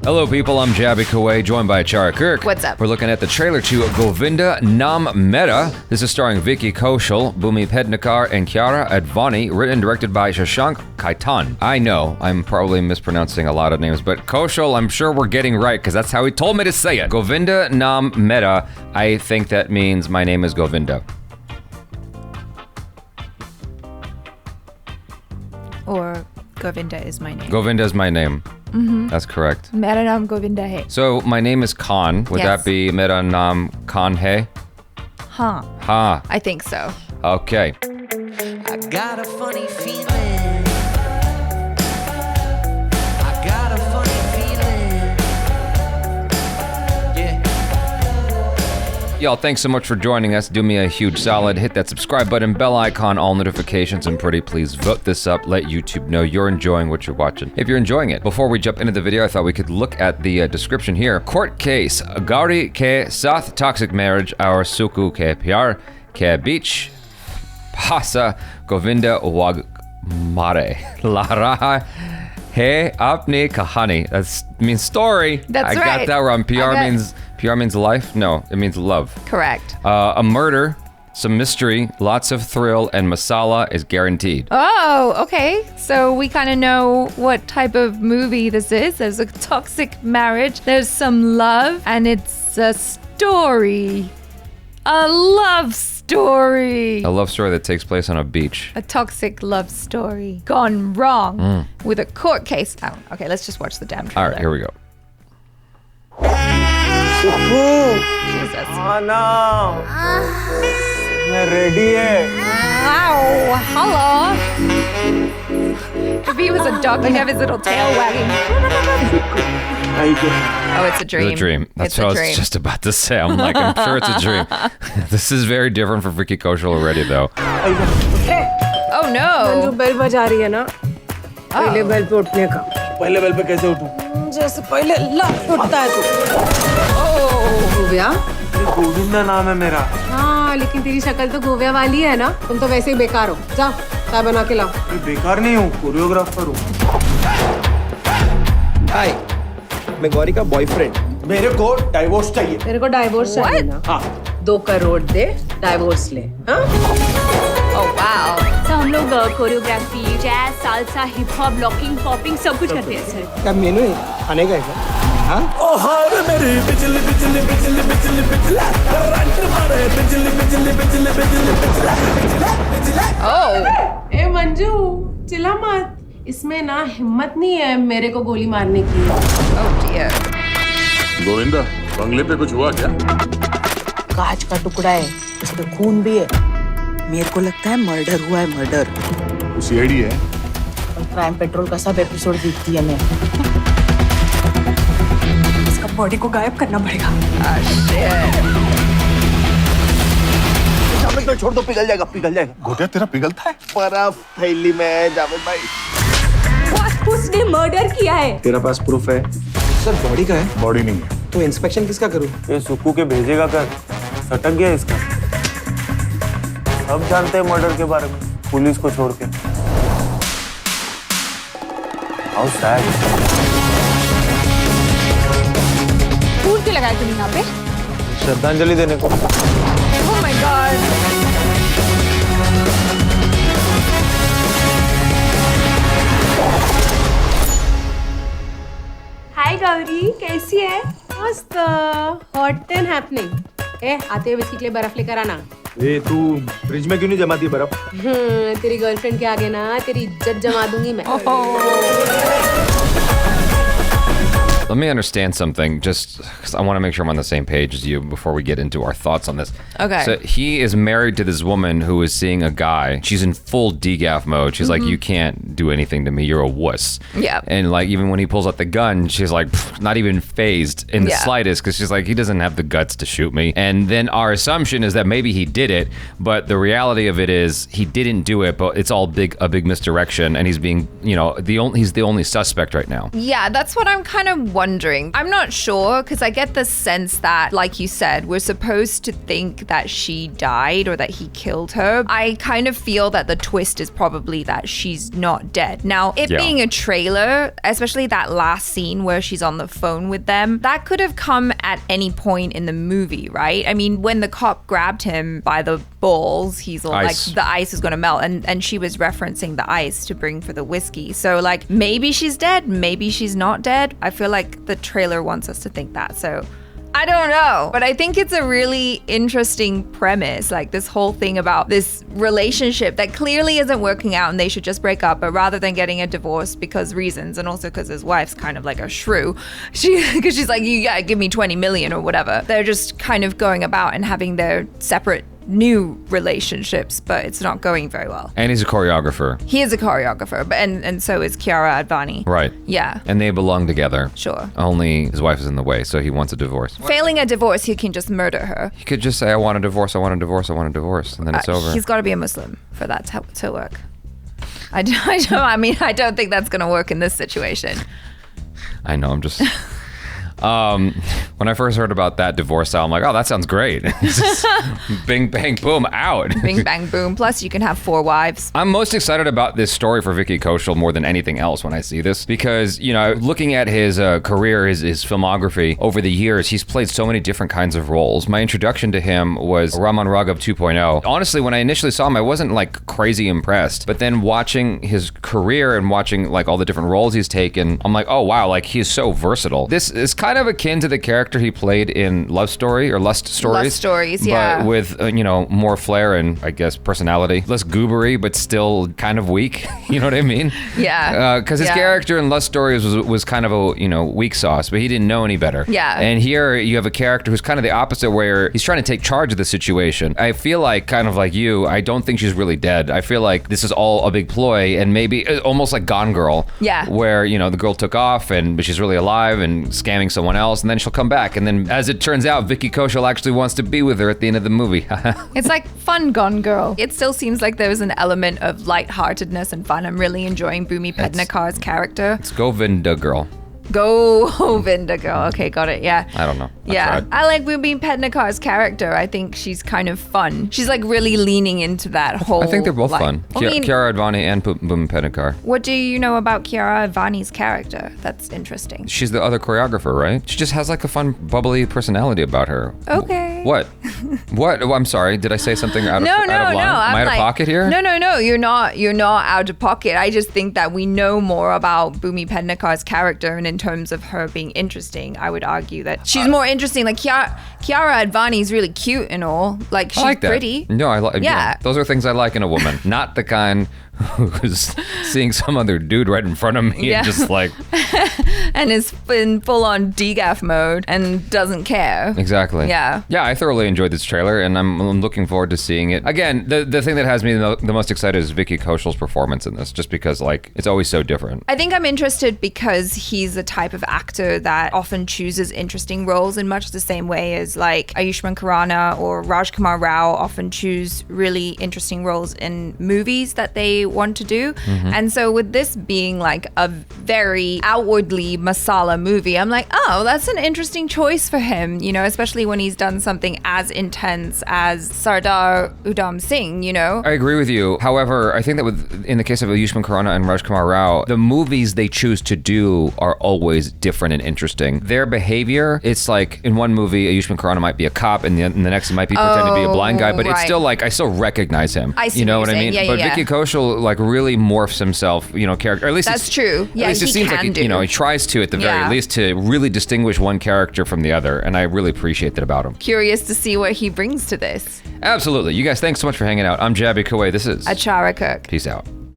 Hello people, I'm Jaby KOAY, joined by ACHARA KIRK. What's up? We're looking at the trailer to Govinda NAAM MERA. This is starring Vicky, Kaushal, Bhumi and Kiara Advani, written and directed by Shashank Kaitan. I know, I'm probably mispronouncing a lot of names, but Kaushal, I'm sure we're getting right, because that's how he told me to say it. Govinda NAAM MERA, I think that means my name is Govinda. Or Govinda is my name. Govinda is my name. Mm-hmm. That's correct. Mera naam Govinda hai. So my name is Khan. Would that be Mera naam Khan hai? Huh. Ha. I think so. Okay. I got a funny feeling. I got a funny feeling. Yeah. Y'all, thanks so much for joining us. Do me a huge solid. Hit that subscribe button, bell icon, all notifications, and pretty please vote this up. Let YouTube know you're enjoying what you're watching, if you're enjoying it. Before we jump into the video, I thought we could look at the description here. Court case. Gauri ke sath toxic marriage aur suku ke pyar ke beech phasa Govinda wag mare la raha hai apni kahani. That means story. That's I right. got that wrong. PR means life? No, it means love. Correct. A murder, some mystery, lots of thrill, and masala is guaranteed. Oh, okay. So we kind of know what type of movie this is. There's a toxic marriage, there's some love, and it's a story. A love story. A love story that takes place on a beach. A toxic love story gone wrong with a court case. Oh, okay, let's just watch the damn trailer. All right, here we go. Jesus. ना मैं ready है Ow, hello. If he was a dog, he'd have his little tail wagging. Oh, it's a dream. It's a dream. That's It's what a I was dream. just about to say. I'm like, I'm sure it's a dream. This is very different for Vicky Kaushal already, though. Oh, जो no. Bell बजा रही है ना पहले bell पे उठने का पहले बेल पे कैसे उठूं जैसे पहले लट उठता है तू Oh. गोविया गोविंदा नाम है मेरा हाँ लेकिन तेरी शक्ल तो गोविया वाली है ना तुम तो वैसे ही बेकार हो जा चाय बना के लाओ मैं बेकार नहीं हूँ कोरियोग्राफर हूँ हाय मैं गौरी का बॉयफ्रेंड मेरे को डाइवोर्स चाहिए तेरे को डाइवोर्स चाहिए ना हाँ 2 करोड़ दे डाइवोर्स ले हाँ Oh, wow. सर हम लोग choreography jazz salsa hip hop locking popping सब कुछ करते हैं सर क्या मेनू है खाने का है क्या हाँ ओ हार मेरी बिजली बिजली बिजली बिजली बिजली करंट मारे बिजली बिजली बिजली बिजली बिजली Oh. ए मंजू चिल्ला मत इसमें ना हिम्मत नहीं है मेरे को गोली मारने की Oh, dear. गोविंदा बंगले पे कुछ हुआ क्या? कांच का टुकड़ा है इसमें खून भी है मेरे को लगता है मर्डर हुआ है मर्डर सीआईडी है और क्राइम पेट्रोल का सब एपिसोड देखती है मैं इसका बॉडी को गायब करना पड़ेगा Ah, shit. जावेद भाई छोड़ दो पिघल जाएगा घोटिया तेरा पिघलता है बर्फ थैली में जावेद भाई उसने मर्डर किया है तेरा पास प्रूफ है सर बॉडी का है बॉडी नहीं है तो इंस्पेक्शन किसका करूं ये सुक्कू के भेजेगा कर सटक गया इसका सब जानते हैं मर्डर के बारे में पुलिस को छोड़ के हाउ सैड फूल क्यों लगाए तुम यहाँ पे? श्रद्धांजलि देने को Oh my God. हाय गौरी कैसी है मस्त हॉट एंड हैपनिंग ए आते हुए विस्की के लिए बर्फ लेकर आना ये तू फ्रिज में क्यों नहीं जमाती बर्फ तेरी गर्लफ्रेंड के आगे ना तेरी इज्जत जमा दूंगी मैं Let me understand something, just because I want to make sure I'm on the same page as you before we get into our thoughts on this. Okay. So he is married to this woman who is seeing a guy. She's in full decaf mode. She's like, you can't do anything to me. You're a wuss. Yeah. And like, even when he pulls out the gun, she's like, not even phased in the Yeah. slightest, because she's like, he doesn't have the guts to shoot me. And then our assumption is that maybe he did it, but the reality of it is he didn't do it, but it's all a big misdirection, and he's being, you know, he's the only suspect right now. Yeah, that's what I'm kind of wondering. I'm not sure because I get the sense that, like you said, we're supposed to think that she died or that he killed her. I kind of feel that the twist is probably that she's not dead. Now, it being a trailer, especially that last scene where she's on the phone with them, that could have come at any point in the movie, right? I mean, when the cop grabbed him by the balls, he's all like, the ice is going to melt. And she was referencing the ice to bring for the whiskey. So like, maybe she's dead, maybe she's not dead. I feel like the trailer wants us to think that. So I don't know, but I think it's a really interesting premise, like this whole thing about this relationship that clearly isn't working out and they should just break up, but rather than getting a divorce because reasons, and also because his wife's kind of like a shrew, because she's like, you gotta give me 20 million or whatever. They're just kind of going about and having their separate new relationships, but it's not going very well. And he's a choreographer. He is a choreographer, but and so is Kiara Advani. Right. Yeah. And they belong together. Sure. Only his wife is in the way, so he wants a divorce. Failing a divorce, he can just murder her. He could just say, I want a divorce, I want a divorce, I want a divorce, and then it's over. He's got to be a Muslim for that to work. I don't think that's going to work in this situation. I know, I'm just... when I first heard about that divorce style, I'm like, oh, that sounds great. It's just bing, bang, boom, out. Bing, bang, boom. Plus, you can have 4 wives. I'm most excited about this story for Vicky Kaushal more than anything else when I see this, because, you know, looking at his career, his filmography over the years, he's played so many different kinds of roles. My introduction to him was Raman Raghav 2.0. Honestly, when I initially saw him, I wasn't like crazy impressed, but then watching his career and watching like all the different roles he's taken, I'm like, oh wow, like he's so versatile. This is kind of akin to the character he played in Lust Stories. Lust Stories, yeah. But with, you know, more flair and, I guess, personality. Less goobery, but still kind of weak. You know what I mean? Yeah. Because his character in Lust Stories was kind of a, you know, weak sauce, but he didn't know any better. Yeah. And here you have a character who's kind of the opposite, where he's trying to take charge of the situation. I feel like, kind of like you, I don't think she's really dead. I feel like this is all a big ploy, and maybe almost like Gone Girl. Yeah. Where, you know, the girl took off, but she's really alive and scamming someone else, and then she'll come back. And then, as it turns out, Vicky Kaushal actually wants to be with her at the end of the movie. It's like fun Gone Girl. It still seems like there's an element of lightheartedness and fun. I'm really enjoying Bhumi Pednekar's character. It's Govinda girl. Govinda girl. Okay, got it. Yeah. I don't know. I like Bhumi Pednekar's character. I think she's kind of fun. She's like really leaning into that whole. I think they're both fun. Kiara Advani and Bhumi Pednekar. What do you know about Kiara Advani's character? That's interesting. She's the other choreographer, right? She just has like a fun, bubbly personality about her. Okay. What? What? Oh, I'm sorry. Did I say something out of line? No. Am I out of pocket here? No. You're not out of pocket. I just think that we know more about Bhumi Pednekar's character, and in terms of her being interesting, I would argue that she's more interesting. Like Kiara Advani is really cute and all. Like she's pretty. No, I like. Yeah, those are things I like in a woman. Not the kind who's seeing some other dude right in front of me and just like and is in full-on degaff mode and doesn't care. Exactly. Yeah, I thoroughly enjoyed this trailer, and I'm looking forward to seeing it. Again, the thing that has me the most excited is Vicky Kaushal's performance in this, just because like it's always so different. I think I'm interested because he's a type of actor that often chooses interesting roles in much the same way as like Ayushmann Khurrana or Rajkumar Rao often choose really interesting roles in movies that they want to do. And so with this being like a very outwardly masala movie, I'm like, oh, that's an interesting choice for him, you know, especially when he's done something as intense as Sardar Udham Singh, you know? I agree with you. However, I think that in the case of Ayushmann Khurrana and Rajkumar Rao, the movies they choose to do are always different and interesting. Their behavior, it's like in one movie, Ayushmann Khurrana might be a cop, and in the next it might be pretending to be a blind guy, but it's still like, I still recognize him. I see you know what I mean? Yeah, but Vicky Kaushal like really morphs himself, you know, character. Or at least that's true. Yeah, at least it seems like he, you know, he tries to at the very least to really distinguish one character from the other, and I really appreciate that about him. Curious to see what he brings to this. Absolutely. You guys, thanks so much for hanging out. I'm Jaby KOAY. This is ACHARA KIRK. Peace out.